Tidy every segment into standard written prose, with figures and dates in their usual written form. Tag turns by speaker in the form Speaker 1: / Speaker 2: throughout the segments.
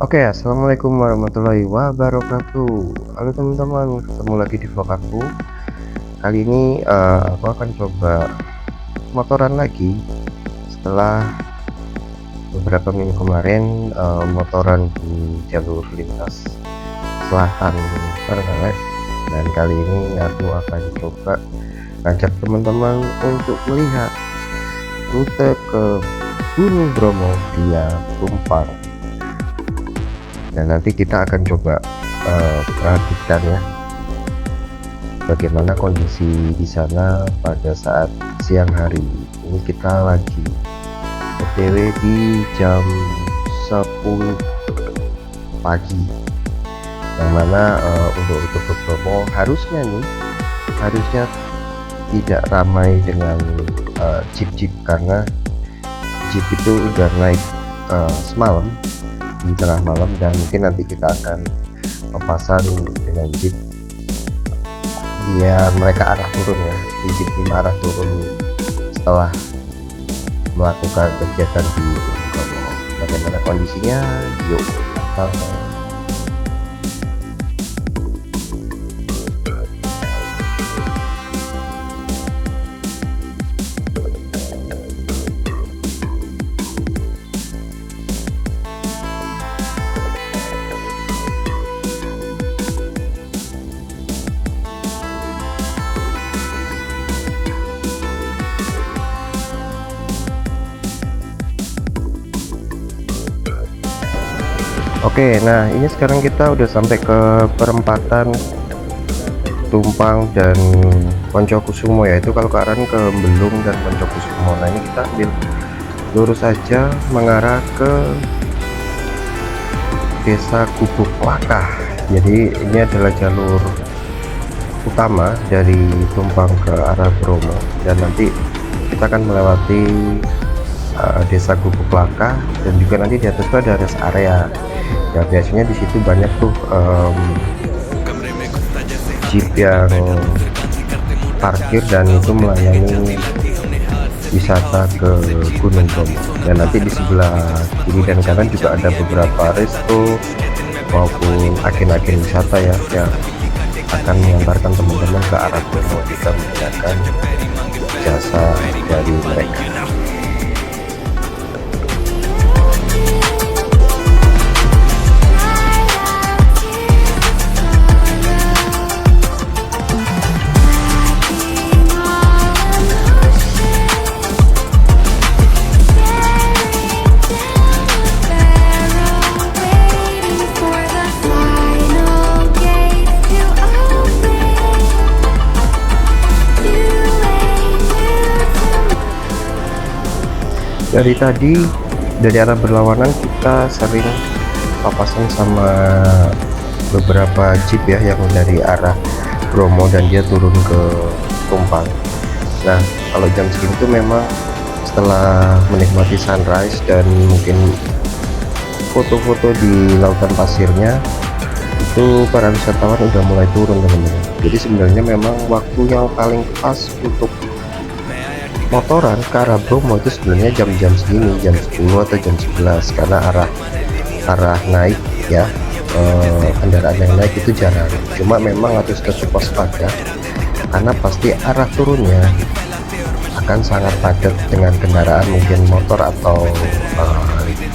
Speaker 1: Oke, assalamualaikum warahmatullahi wabarakatuh. Halo teman-teman, ketemu lagi di vlog aku. Kali ini aku akan coba motoran lagi setelah beberapa minggu kemarin motoran di jalur lintas selatan Trenggalek. Dan kali ini aku akan coba ngajak teman-teman untuk melihat rute ke Gunung Bromo via Tumpang. Dan nanti kita akan coba perhatikan ya bagaimana kondisi di sana pada saat siang hari. Ini kita lagi OTW di jam 10 pagi, yang mana untuk rute ke Bromo harusnya tidak ramai dengan jeep karena jeep itu udah naik semalam di tengah malam, dan mungkin nanti kita akan papasan dengan jeep biar mereka arah turun ya, di jeep 5 arah turun setelah melakukan kegiatan di Bromo. Bagaimana kondisinya? Yuk kita Oke, nah ini sekarang kita udah sampai ke perempatan Tumpang dan Poncokusumo ya, itu kalau ke arah ke Belung dan Poncokusumo. Nah ini kita ambil lurus saja mengarah ke Desa Gubuk Lakah. Jadi ini adalah jalur utama dari Tumpang ke arah Bromo, dan nanti kita akan melewati Desa Gubuk Lakah, dan juga nanti di atas itu ada rest area. Ya biasanya di situ banyak tuh jeep yang parkir dan itu melayani wisata ke Gunung Bromo. Dan nanti di sebelah kiri dan kanan juga ada beberapa resto maupun agen-agen wisata ya yang akan mengantarkan teman-teman ke arah Bromo jika menggunakan jasa dari mereka. Dari tadi dari arah berlawanan kita sering papasan sama beberapa jeep ya yang dari arah Bromo dan dia turun ke Tumpang. Nah kalau jam segini tuh memang setelah menikmati sunrise dan mungkin foto-foto di lautan pasirnya, itu para wisatawan udah mulai turun teman-teman. Jadi sebenarnya memang waktu yang paling pas untuk motoran ke arah Bromo itu sebenarnya jam-jam segini, jam 10 atau jam 11, karena arah naik ya, kendaraan yang naik itu jarang. Cuma memang harus tetap waspada karena pasti arah turunnya akan sangat padat dengan kendaraan mungkin motor atau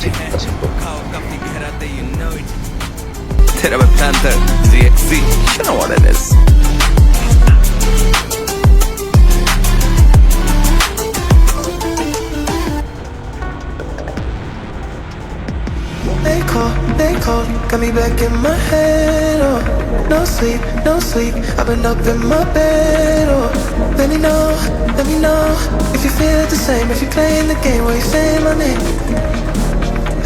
Speaker 1: jeep tersebut.
Speaker 2: They call, got me back in my head, oh. No sleep, I've been up in my bed, oh. Let me know, if you feel the same, if you're playing the game where you say my name.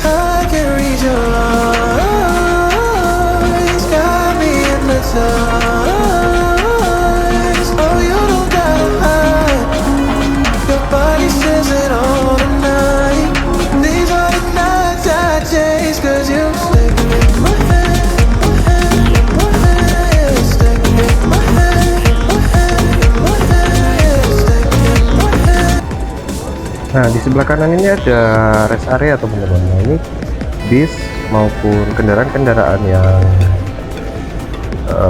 Speaker 2: I can read your eyes, got me hypnotized. Oh, you don't gotta hide, your body says it all tonight. These are the nights I chase, cause you stick in my head, stick in my head, stick in my head.
Speaker 1: Nah di sebelah kanan ini ada rest area teman-teman. Nah, ini bis maupun kendaraan-kendaraan yang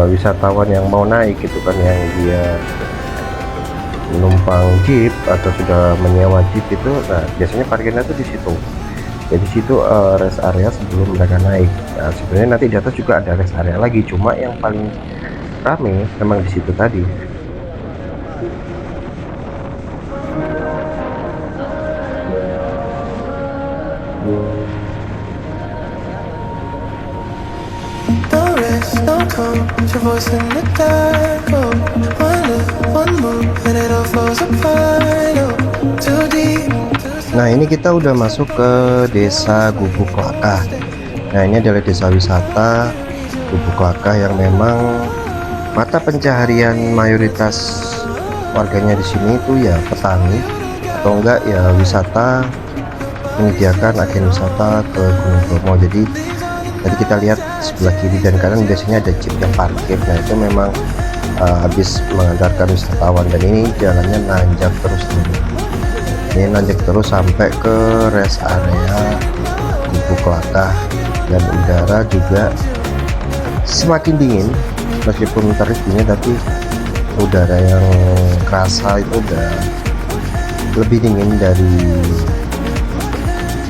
Speaker 1: wisatawan yang mau naik gitu kan, yang dia menumpang jeep atau sudah menyewa jeep itu, nah biasanya parkirnya tuh di situ. Jadi situ rest area sebelum mereka naik. Nah sebenarnya nanti di atas juga ada rest area lagi, cuma yang paling rame memang di situ tadi.
Speaker 2: No rest, no calm, your voice in the dark. Oh, one look, one move, and it all falls apart. Oh, too deep.
Speaker 1: Nah ini kita udah masuk ke desa Gubuk Klakah. Nah ini adalah desa wisata Gubuk Klakah yang memang mata pencaharian mayoritas warganya di sini itu ya petani atau enggak ya wisata, menyediakan agen wisata ke Gunung Bromo. Jadi tadi kita lihat sebelah kiri dan kanan biasanya ada jeep yang parkir. Nah itu memang habis mengantarkan wisatawan, dan ini jalannya nanjak terus teman-teman. Ini nanjak terus sampai ke rest area Gubuk Klakah, dan udara juga semakin dingin meskipun terik dingin, tapi udara yang kerasa itu udah lebih dingin dari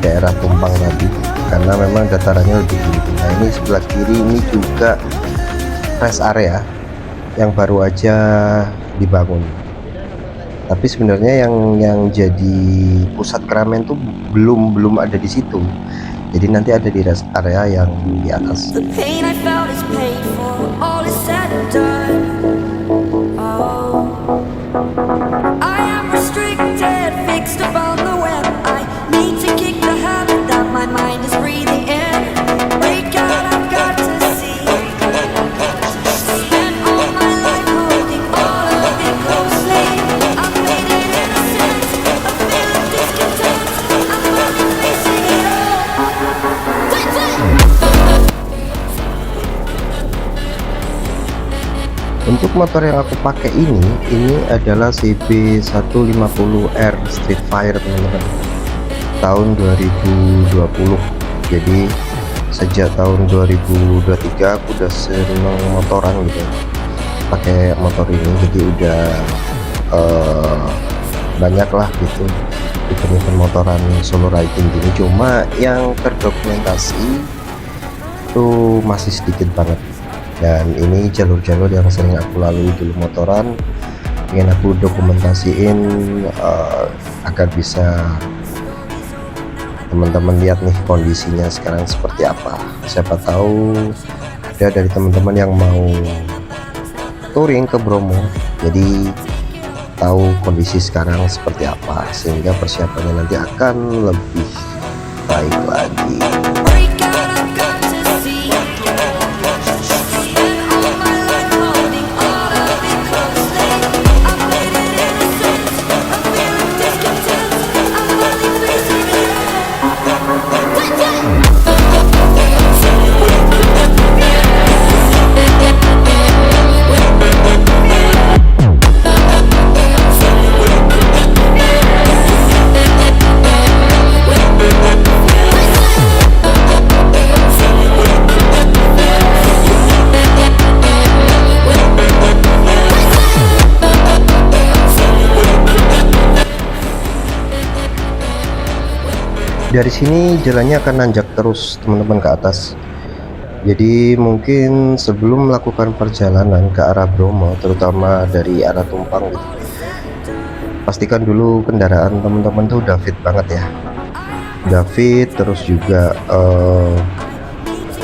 Speaker 1: daerah Tumpang tadi karena memang datarannya lebih tinggi. Nah ini sebelah kiri ini juga rest area yang baru aja dibangun, tapi sebenarnya yang jadi pusat keramaian tuh belum ada di situ. Jadi nanti ada di rest area yang di atas.
Speaker 3: The pain I felt is paid for, all is said and done. Oh, I am restricted, fixed upon the web. I need to kick the habit that my mind is breathing in. Break out, I've got to see. Spent all my life holding all of it closely. I've made it innocent, a feeling discontent. I'm finally facing it all.
Speaker 1: Untuk motor yang aku pakai ini adalah CB150R Streetfire teman-teman, tahun 2020. Jadi sejak tahun 2023 aku udah seneng motoran gitu, pakai motor ini. Jadi udah banyak lah gitu event-event motoran solo riding gini, cuma yang terdokumentasi itu masih sedikit banget. Dan ini jalur-jalur yang sering aku lalui dulu motoran, ingin aku dokumentasiin agar bisa teman-teman lihat nih kondisinya sekarang seperti apa. Siapa tahu ada dari teman-teman yang mau touring ke Bromo, jadi tahu kondisi sekarang seperti apa, sehingga persiapannya nanti akan lebih baik lagi.
Speaker 3: Break out, I've got to see. Spent all my life holding all of it closely. I've made it innocent, a feeling discontent. I'm finally facing it
Speaker 1: Dari sini jalannya akan nanjak terus teman-teman ke atas. Jadi mungkin sebelum melakukan perjalanan ke arah Bromo, terutama dari arah Tumpang gitu, pastikan dulu kendaraan teman-teman tuh udah fit banget ya, udah fit, terus juga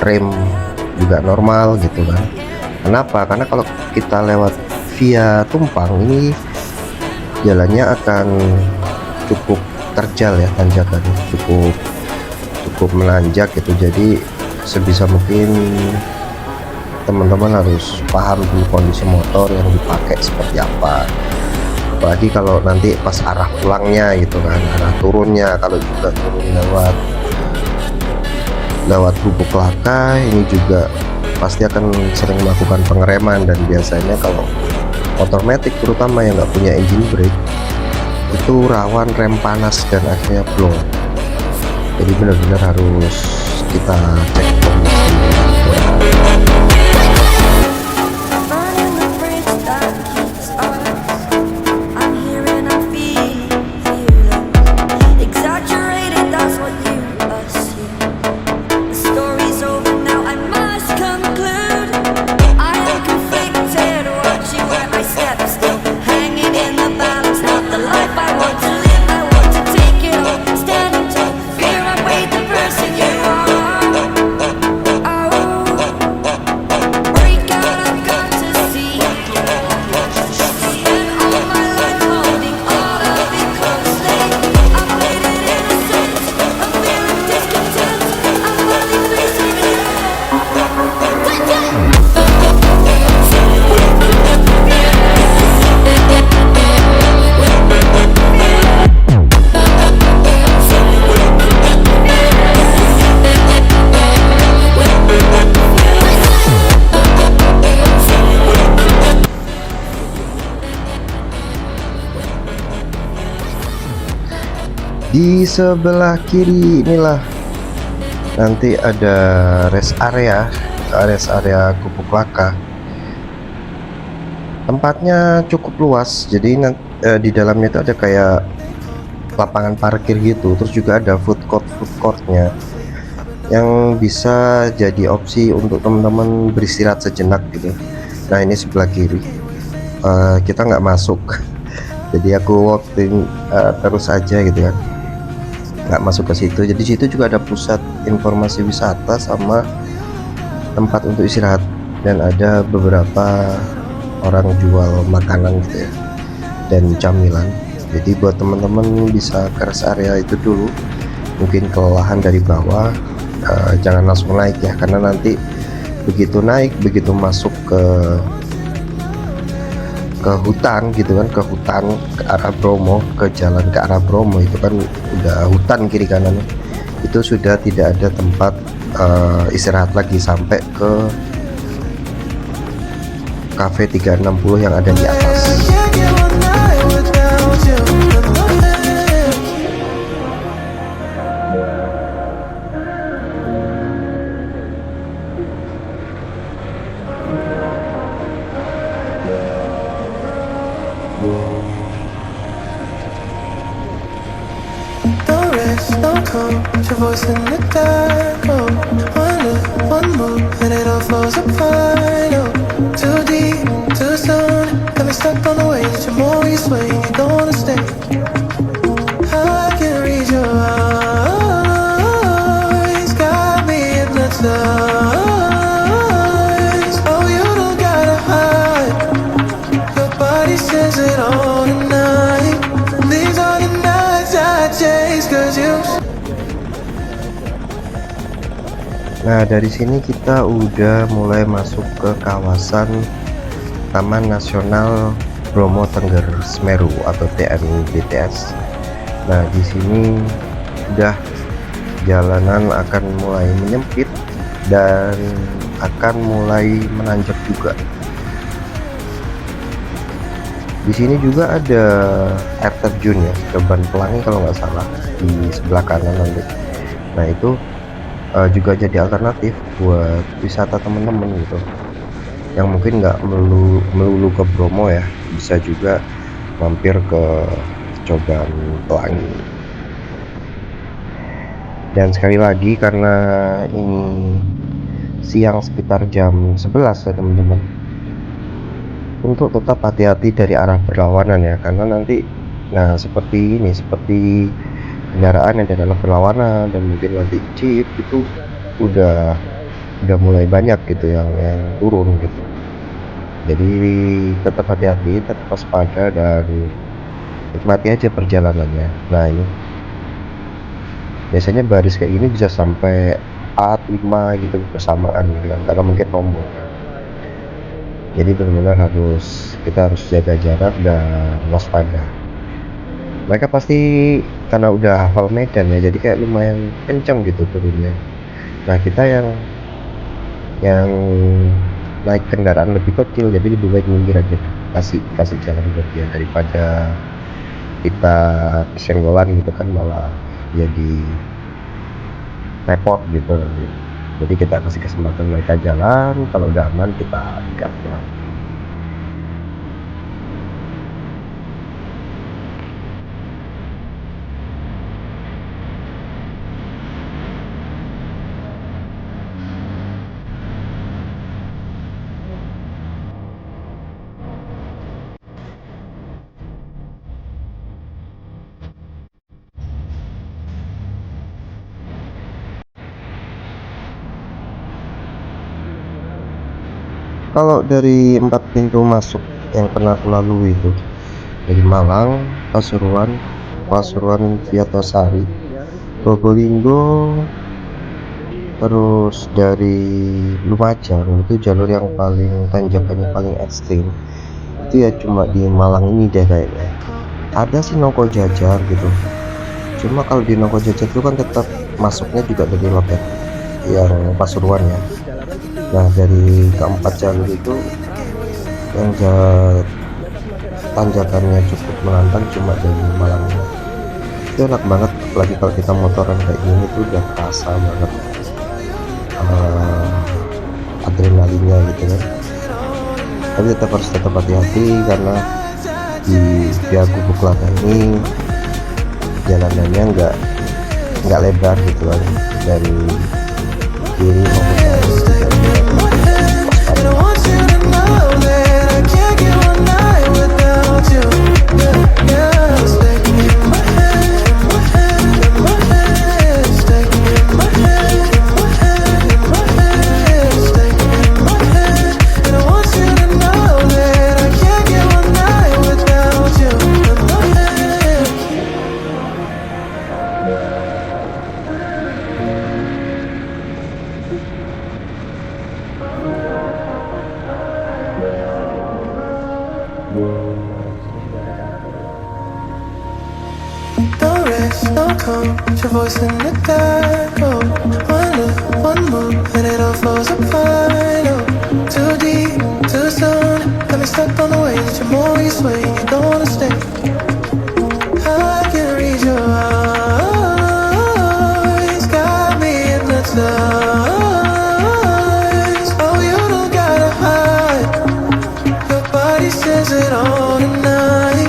Speaker 1: rem juga normal gitu kan. Kenapa? Karena kalau kita lewat via Tumpang ini jalannya akan cukup terjal ya, tanjakannya cukup menanjak gitu. Jadi sebisa mungkin teman-teman harus paham dulu kondisi motor yang dipakai seperti apa, apalagi kalau nanti pas arah pulangnya gitu kan, arah turunnya. Kalau juga turun lewat Gubuk Klakah ini juga pasti akan sering melakukan pengereman, dan biasanya kalau motor matic terutama yang nggak punya engine brake itu rawan rem panas dan akhirnya blow. Jadi benar-benar harus kita cek kondisi.
Speaker 3: Burning the bridge that keeps us. I'm here and I'm feeling fearless. Exaggerated, that's what you assume. The story's over now, I must conclude. I am conflicted, watching where I step still, hanging in the balance. Not the life I want to live, I want to take it all. Standing tall, fear I weighed the person you are. Oh, break out, I've got to see. Spent all my life holding all of it closely. I played it innocent, I'm feeling discontent. I'm finally facing it.
Speaker 1: Di sebelah kiri inilah nanti ada rest area Gubuk Laka. Tempatnya cukup luas, jadi di dalamnya itu ada kayak lapangan parkir gitu, terus juga ada food courtnya yang bisa jadi opsi untuk teman-teman beristirahat sejenak gitu. Nah ini sebelah kiri, kita nggak masuk jadi aku walking terus aja gitu kan, nggak masuk ke situ. Jadi situ juga ada pusat informasi wisata sama tempat untuk istirahat, dan ada beberapa orang jual makanan gitu ya dan camilan. Jadi buat teman-teman bisa ke rest area itu dulu, mungkin kelelahan dari bawah, jangan langsung naik ya, karena nanti begitu naik, begitu masuk ke hutan gitu kan, ke hutan ke arah Bromo, ke jalan ke arah Bromo itu kan udah hutan kiri kanannya, itu sudah tidak ada tempat istirahat lagi sampai ke cafe 360 yang ada di atas.
Speaker 2: Can't get one night without you in my head. No rest, no calm, your voice in the dark. Oh, one look, one move, and it all falls apart. Oh, too deep, too soon. Got me stuck on the way that you're always swaying. You don't wanna stay. I can read your eyes, got me hypnotized. Oh, you don't gotta hide. Your body says it all tonight. These are the nights I chase, 'cause you.
Speaker 1: Nah dari sini kita udah mulai masuk ke kawasan Taman Nasional Bromo Tengger Semeru atau TNBTS. Nah di sini udah jalanan akan mulai menyempit dan akan mulai menanjak juga. Di sini juga ada air terjun ya, Reban Pelangi kalau nggak salah, di sebelah kanan nanti. Nah itu juga jadi alternatif buat wisata teman-teman gitu, yang mungkin nggak melulu ke Bromo ya, bisa juga mampir ke Coban Pelangi. Dan sekali lagi karena ini siang sekitar jam 11 ya teman-teman, untuk tetap hati-hati dari arah berlawanan ya, karena nanti seperti ini, seperti kendaraan yang dari arah berlawanan dan mungkin nanti jeep itu udah mulai banyak gitu yang turun gitu. Jadi tetap hati-hati, tetap waspada, dan nikmati aja perjalanannya. Nah ini biasanya baris kayak gini bisa sampai 4-5 gitu bersamaan gitu kan, karena mungkin rombong. Jadi benar-benar kita harus jaga jarak dan waspada. Mereka pasti karena udah hafal medan ya, jadi kayak lumayan kenceng gitu turunnya. Nah kita yang naik kendaraan lebih kecil, jadi lebih baik minggir aja, kasih jalan buat dia, daripada kita senggolan gitu kan, malah jadi repot gitu. Jadi kita kasih kesempatan mereka jalan, kalau udah aman kita gas. Kalau dari 4 pintu masuk yang pernah aku lalui itu, dari Malang, Pasuruan Viatosari, Probolinggo, terus dari Lumajang, itu jalur yang paling tanjakannya paling ekstrim. Itu ya cuma di Malang ini deh kayaknya. Ada sih Nongko Jajar gitu. Cuma kalau di Nongko Jajar itu kan tetap masuknya juga dari loket yang Pasuruan ya. Nah, dari keempat jalur itu yang tanjakannya cukup menantang cuma dari Malang. Itu enak banget, apalagi kalau kita motoran kayak gini tuh udah terasa banget adrenalinnya gitu kan. Tapi tetap harus hati-hati karena di via Gubuk Lada ini jalanannya nggak lebar gitu kan, dari kiri maupun kanan itu
Speaker 2: And I want you to know that I can't get one night without you. Yeah, stay in my head, in my head, in my head. Stay in my head, in my head, in my head. Stay in my head. And I want you to know that I can't get one night without you. In my head. No rest, no calm, your voice in the dark. Oh, one look, one move, and it all falls apart. Oh, too deep, too soon. Got me stuck on the way that you're more you sway. You don't wanna stay. I can read your eyes, got me hypnotized. Oh, you don't gotta hide. Your body says it all tonight.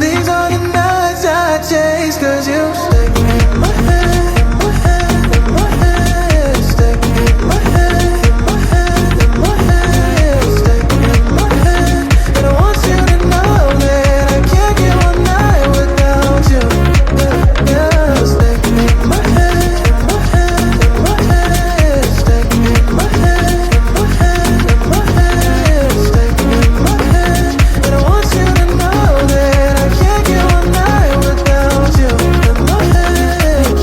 Speaker 2: These are the nights I chase, 'cause you stay in my head, in my head, in my head. Stay in my head, in my head, in my head. Stay in my head. And I want you to know that I can't get one night without you. Yeah, yeah. Stay in my head, in my head, in my head. Stay in my head, in my head, in my head. Stay in my head. And I want you to know that I can't get one night without you. In my head.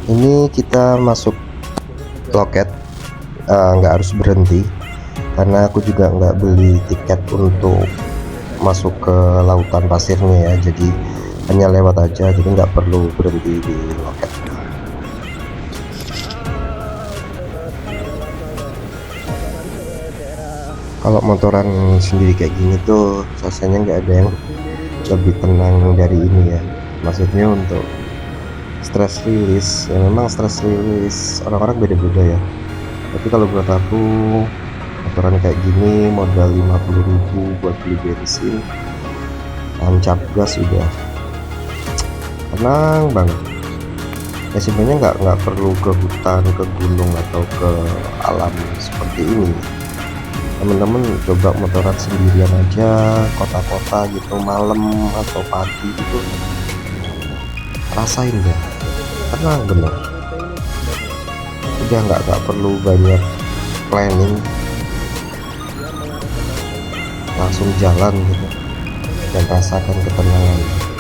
Speaker 1: ini kita masuk loket, nggak harus berhenti karena aku juga nggak beli tiket untuk masuk ke lautan pasirnya ya, jadi hanya lewat aja, jadi nggak perlu berhenti di loket. Kalau motoran sendiri kayak gini tuh rasanya nggak ada yang lebih tenang dari ini ya, maksudnya untuk stress release ya. Memang stress release orang-orang beda-beda ya, tapi kalau buat aku motoran kayak gini modal 50.000 buat beli bensin, tancap gas udah tenang banget ya. Sebenarnya nggak perlu ke hutan, ke gunung atau ke alam seperti ini. Temen-temen coba motoran sendirian aja kota-kota gitu malam atau pagi gitu, rasain deh, tenang bener. Udah nggak perlu banyak planning, langsung jalan gitu dan rasakan ketenangan.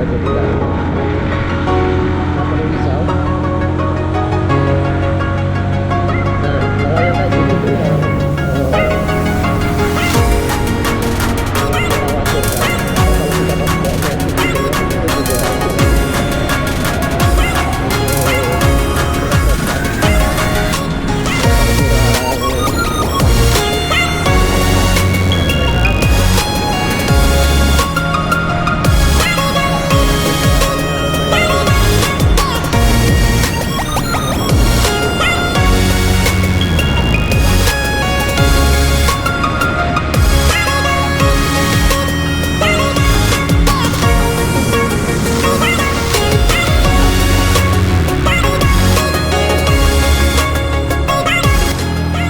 Speaker 1: jadi nggak perlu risau. Nah, kalau yang kayak gini tuh yang mengkhawatirkan kalau kita pas bawa gitu ya, itu juga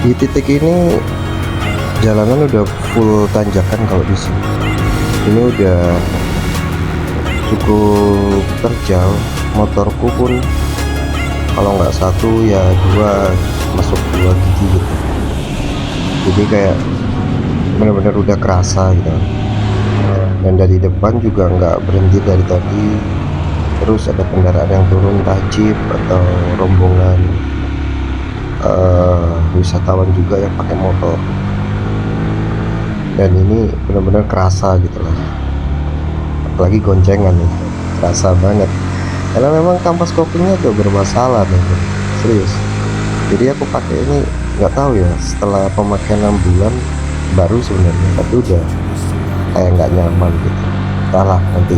Speaker 1: di titik ini jalanan udah full tanjakan. Kalau di sini ini udah cukup terjal, motorku pun kalau nggak satu ya dua, masuk 2 gigi gitu. Jadi kayak bener-bener udah kerasa gitu. Dan dari depan juga nggak berhenti dari tadi, terus ada kendaraan yang turun, entah jeep atau rombongan wisatawan juga yang pakai motor. Dan ini benar-benar kerasa gitu lah, apalagi goncengan nih, kerasa banget karena memang kampas kopling-nya tuh bermasalah nih, serius. Jadi aku pakai ini nggak tahu ya, setelah pemakaian 6 bulan baru sebenarnya, tapi udah kayak nggak nyaman gitu. Entahlah, nanti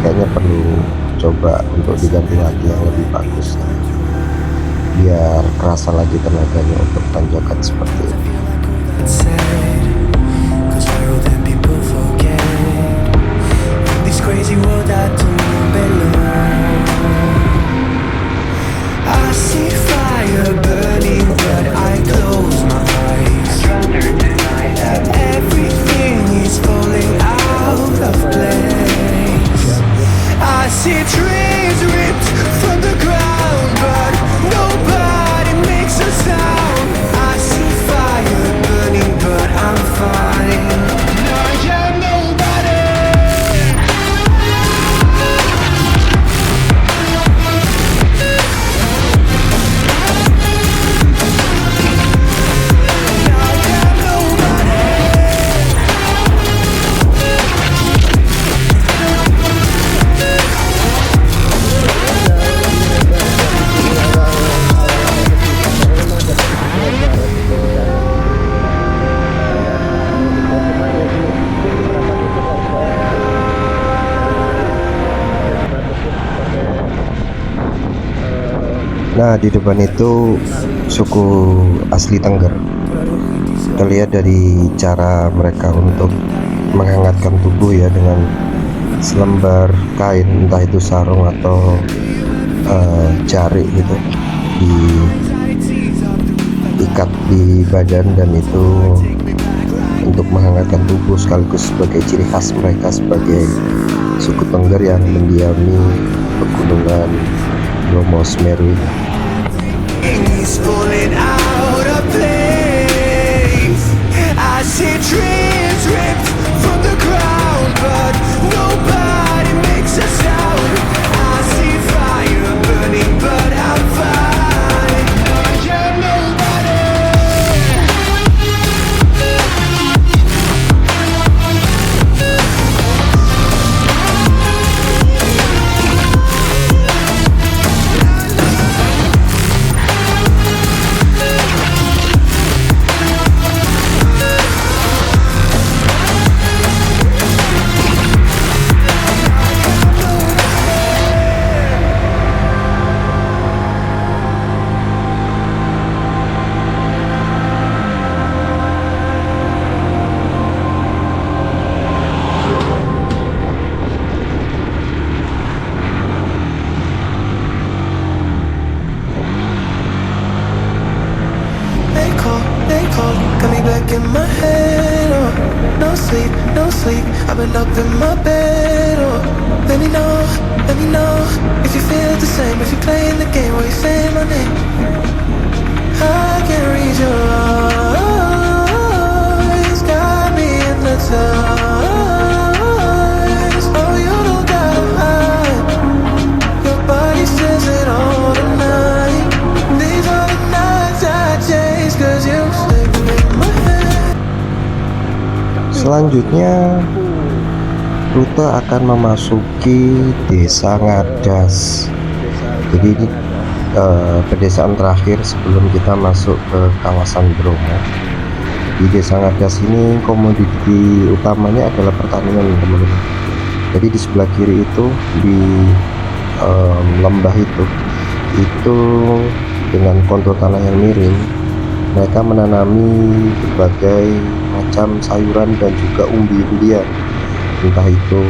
Speaker 1: kayaknya perlu coba untuk diganti lagi yang lebih bagus biar kerasa lagi tenaganya untuk tanjakan seperti ini.
Speaker 2: Crazy world I don't belong. I see fire burning, but I close my eyes. Everything is falling out of place. I see trees ripped from the ground, but nobody makes a sound. I see fire burning, but I'm fine.
Speaker 1: Nah, di depan itu suku asli Tengger. Kita lihat dari cara mereka untuk menghangatkan tubuh ya, dengan selembar kain, entah itu sarung atau jari gitu, diikat di badan, dan itu untuk menghangatkan tubuh sekaligus sebagai ciri khas mereka sebagai suku Tengger yang mendiami pegunungan Bromo Semeru ini.
Speaker 2: It's falling out of place. I see trees ripped from the ground, but nobody makes a sound. I see fire burning, but I'm fine. You're nobody. Got me back in my head, oh. No sleep, no sleep. I've been up in my bed, oh. Let me know if you feel the same. If you're playing the game while you say my name. I can read your eyes, got me hypnotized. Oh, you don't gotta hide.
Speaker 1: Selanjutnya rute akan memasuki Desa Ngadas. Jadi ini pedesaan terakhir sebelum kita masuk ke kawasan Bromo. Di Desa Ngadas ini komoditi utamanya adalah pertanian, teman-teman. Jadi di sebelah kiri itu di lembah itu dengan kontur tanah yang miring, mereka menanami berbagai macam sayuran dan juga umbi-umbian, entah itu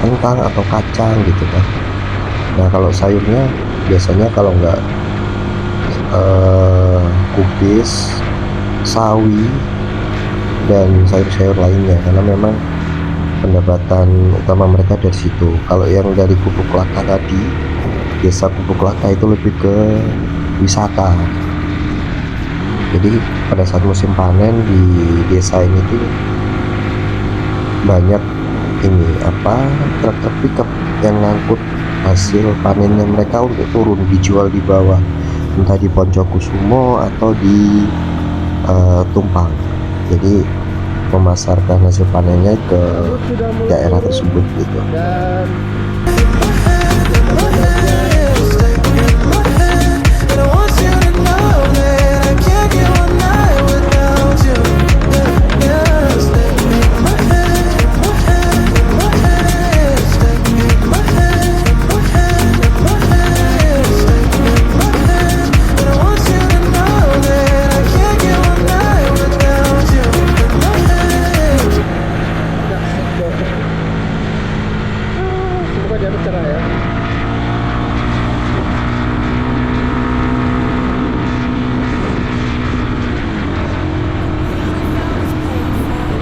Speaker 1: kentang atau kacang gitu kan. Nah kalau sayurnya biasanya kalau nggak kubis, sawi, dan sayur-sayur lainnya, karena memang pendapatan utama mereka dari situ. Kalau yang dari Kubu Klaka tadi, desa Kubu Klaka itu lebih ke wisata. Jadi pada saat musim panen di desa ini tuh banyak ini truk-truk pickup yang ngangkut hasil panennya mereka untuk turun dijual di bawah, entah di Poncokusumo atau di Tumpang. Jadi memasarkan hasil panennya ke daerah tersebut gitu.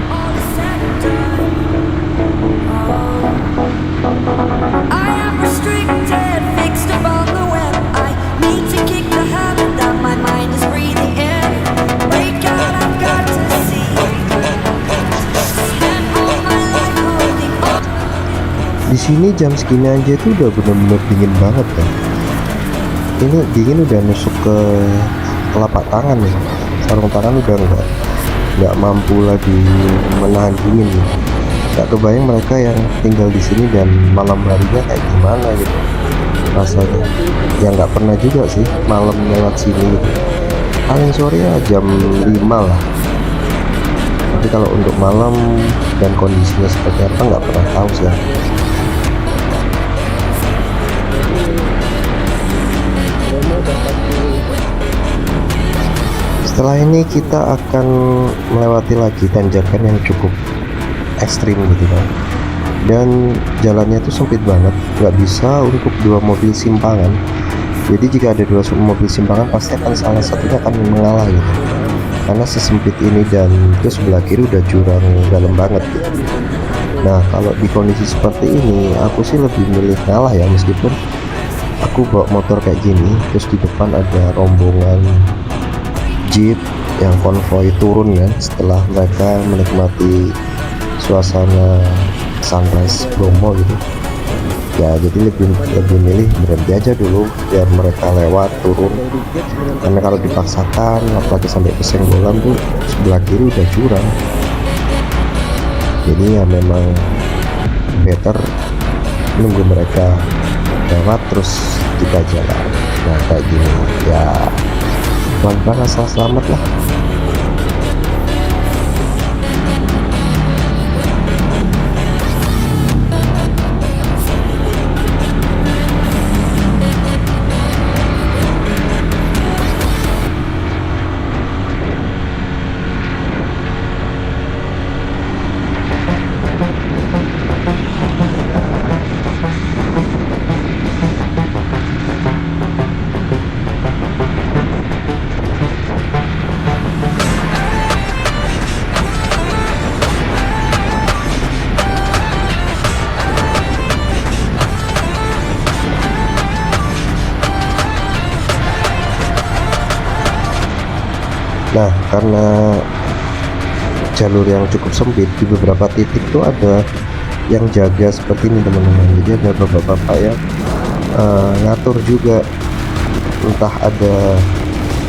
Speaker 3: All is said and done. I am restricted, fixed upon the web. I need to kick the habit that my mind is breathing in. Break out, I've got to see. Spend all my life holding on.
Speaker 1: Di sini jam segini aja itu udah bener-bener dingin banget kan. Ini dingin udah nusuk ke telapak tangan nih. Sarung tangan udah nggak mampu lagi menahan dingin nih. Gak kebayang mereka yang tinggal di sini dan malam harinya kayak gimana gitu rasanya. Ya nggak pernah juga sih malam lewat sini gitu. Paling sore ya jam 5 lah. Tapi kalau untuk malam dan kondisinya seperti apa nggak pernah tahu sih. Setelah ini kita akan melewati lagi tanjakan yang cukup ekstrim gitu kan, dan jalannya itu sempit banget, nggak bisa untuk dua mobil simpangan. Jadi jika ada dua mobil simpangan pasti akan salah satunya akan mengalah gitu, karena sesempit ini, dan itu sebelah kiri udah jurang dalam banget gitu. Nah kalau di kondisi seperti ini aku sih lebih milih ngalah ya, meskipun aku bawa motor kayak gini, terus di depan ada rombongan jeep yang konvoy turun kan setelah mereka menikmati suasana sunrise Bromo gitu ya. Jadi lebih milih berhenti aja dulu biar mereka lewat turun, karena kalau dipaksakan apalagi sampai ke Senggolan tuh sebelah kiri udah jurang. Jadi ya memang better nunggu mereka lewat terus kita jalan. Nah kayak gini ya, pelan-pelan asal selamat lah. Nah karena jalur yang cukup sempit, di beberapa titik tuh ada yang jaga seperti ini teman-teman. Jadi ada bapak-bapak yang ngatur juga, entah ada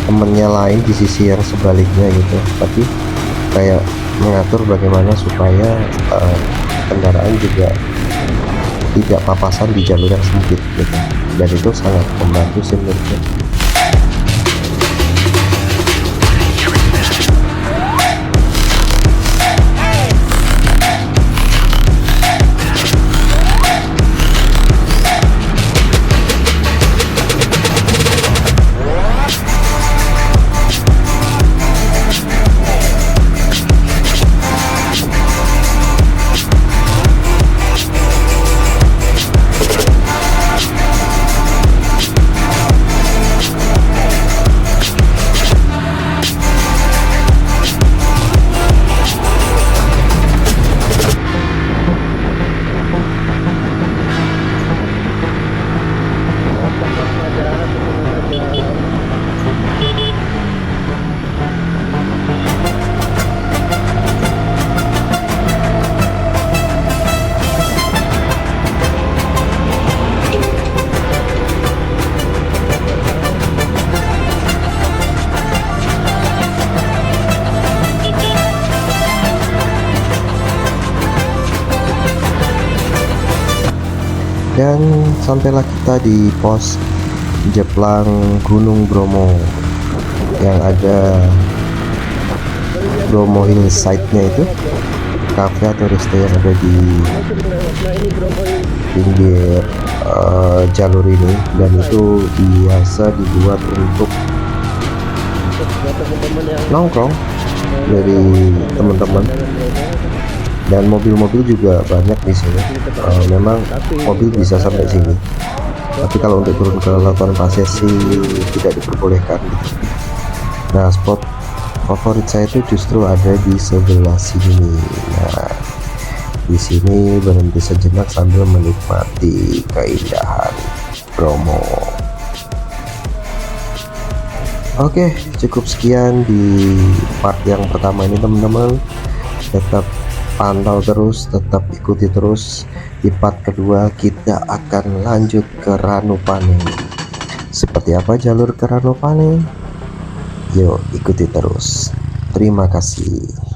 Speaker 1: temennya lain di sisi yang sebaliknya gitu, tapi kayak mengatur bagaimana supaya kendaraan juga tidak papasan di jalur yang sempit gitu, dan itu sangat membantu sih menurutnya. Dan sampailah kita di pos Jeplang Gunung Bromo yang ada Bromo Hillside-nya, itu cafe atau resto yang ada di pinggir jalur ini, dan itu biasa dibuat untuk nongkrong dari teman-teman, dan mobil-mobil juga banyak di sini. Memang mobil bisa sampai sini, tapi kalau untuk turun ke lautan pasir sih tidak diperbolehkan gitu. Nah, spot favorit saya itu justru ada di sebelah sini. Nah, di sini berhenti sejenak sambil menikmati keindahan Bromo. Oke, cukup sekian di part yang pertama ini teman-teman. Tetap pantau terus, tetap ikuti terus. Di part kedua kita akan lanjut ke Ranupane. Seperti apa jalur ke Ranupane? Yuk ikuti terus. Terima kasih.